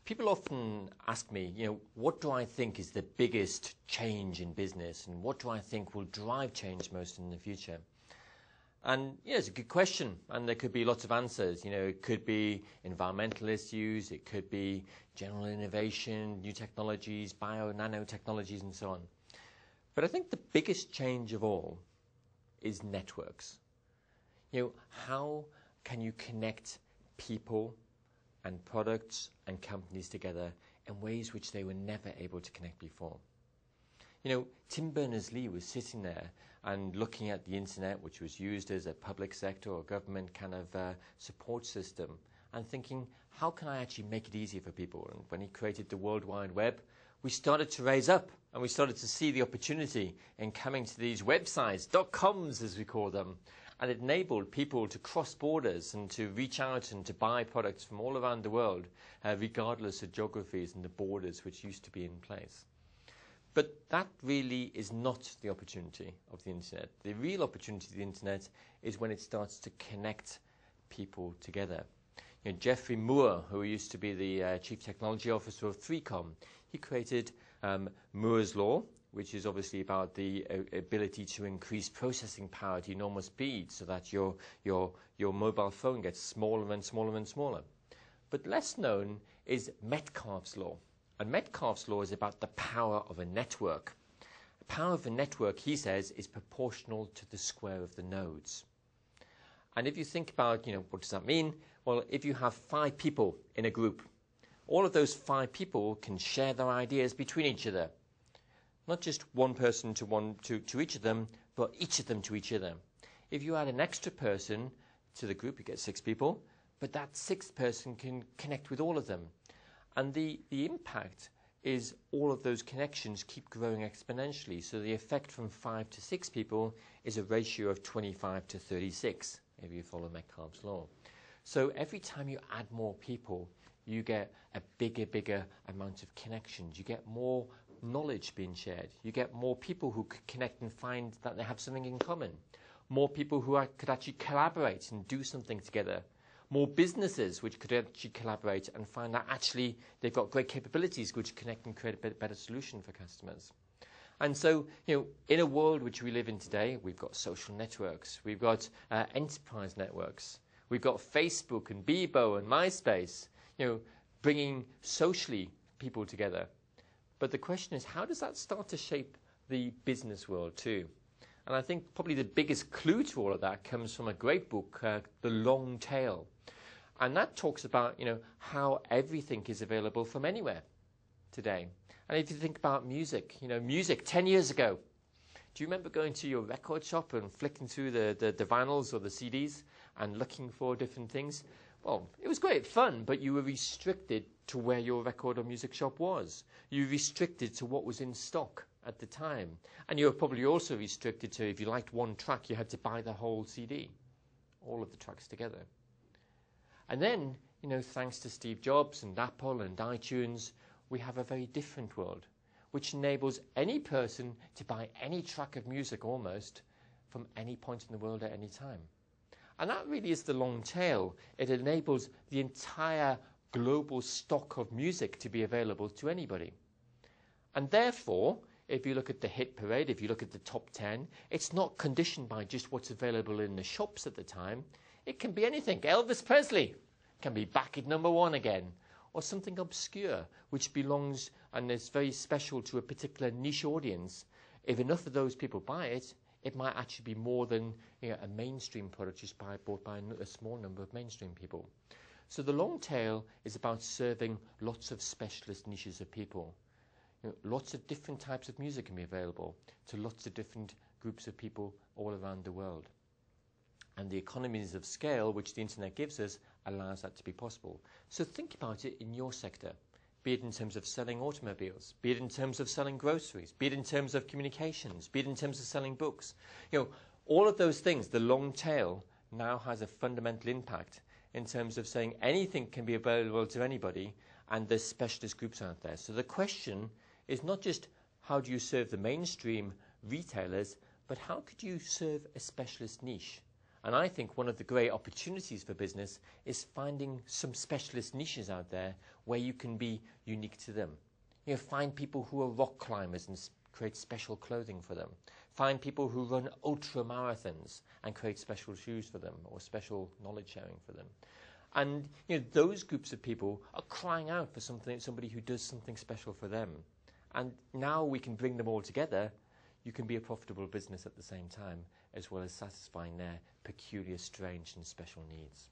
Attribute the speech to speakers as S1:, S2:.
S1: People often ask me, what do I think is the biggest change in business and what do I think will drive change most in the future? And it's a good question, and there could be lots of answers. It could be environmental issues, it could be general innovation, new technologies, nanotechnologies, and so on. But I think the biggest change of all is networks. How can you connect people and products and companies together in ways which they were never able to connect before? Tim Berners-Lee was sitting there and looking at the internet, which was used as a public sector or government kind of support system, and thinking, how can I actually make it easier for people? And when he created the World Wide Web, we started to raise up and we started to see the opportunity in coming to these websites, .coms as we call them, and it enabled people to cross borders and to reach out and to buy products from all around the world, regardless of geographies and the borders which used to be in place. But that really is not the opportunity of the internet. The real opportunity of the internet is when it starts to connect people together. Geoffrey Moore, who used to be the Chief Technology Officer of 3Com, he created Moore's Law, which is obviously about the ability to increase processing power to enormous speed so that your mobile phone gets smaller and smaller and smaller. But less known is Metcalfe's Law. And Metcalfe's Law is about the power of a network. The power of a network, he says, is proportional to the square of the nodes. And if you think about, what does that mean? Well, if you have 5 people in a group, all of those 5 people can share their ideas between each other. Not just one person to each of them, but each of them to each other. If you add an extra person to the group, you get 6 people, but that 6th person can connect with all of them. And the impact is all of those connections keep growing exponentially. So the effect from 5 to 6 people is a ratio of 25 to 36, if you follow Metcalfe's Law. So every time you add more people, you get a bigger amount of connections. You get more knowledge being shared. You get more people who could connect and find that they have something in common. More people who could actually collaborate and do something together. More businesses which could actually collaborate and find that actually they've got great capabilities which connect and create a better solution for customers. And so, in a world which we live in today, we've got social networks, we've got enterprise networks, we've got Facebook and Bebo and MySpace, bringing socially people together. But the question is, how does that start to shape the business world too? And I think probably the biggest clue to all of that comes from a great book, The Long Tail. And that talks about, how everything is available from anywhere today. And if you think about music, music 10 years ago, do you remember going to your record shop and flicking through the vinyls or the CDs and looking for different things? Well, it was great fun, but you were restricted to where your record or music shop was. You were restricted to what was in stock at the time. And you were probably also restricted to, if you liked one track, you had to buy the whole CD, all of the tracks together. And then, thanks to Steve Jobs and Apple and iTunes, we have a very different world, which enables any person to buy any track of music almost from any point in the world at any time. And that really is the long tail. It enables the entire global stock of music to be available to anybody. And therefore, if you look at the hit parade, if you look at the top 10, it's not conditioned by just what's available in the shops at the time. It can be anything. Elvis Presley can be back at #1 again, or something obscure which belongs and is very special to a particular niche audience. If enough of those people buy it, it might actually be more than a mainstream product just bought by a small number of mainstream people. So the long tail is about serving lots of specialist niches of people. Lots of different types of music can be available to lots of different groups of people all around the world. And the economies of scale which the internet gives us allows that to be possible. So think about it in your sector, be it in terms of selling automobiles, be it in terms of selling groceries, be it in terms of communications, be it in terms of selling books. All of those things, the long tail now has a fundamental impact in terms of saying anything can be available to anybody, and there's specialist groups out there. So the question is not just how do you serve the mainstream retailers, but how could you serve a specialist niche? And I think one of the great opportunities for business is finding some specialist niches out there where you can be unique to them. You know, find people who are rock climbers and create special clothing for them. Find people who run ultra marathons and create special shoes for them or special knowledge sharing for them. And you know, those groups of people are crying out for somebody who does something special for them. And now we can bring them all together. You can be a profitable business at the same time, as well as satisfying their peculiar, strange and special needs.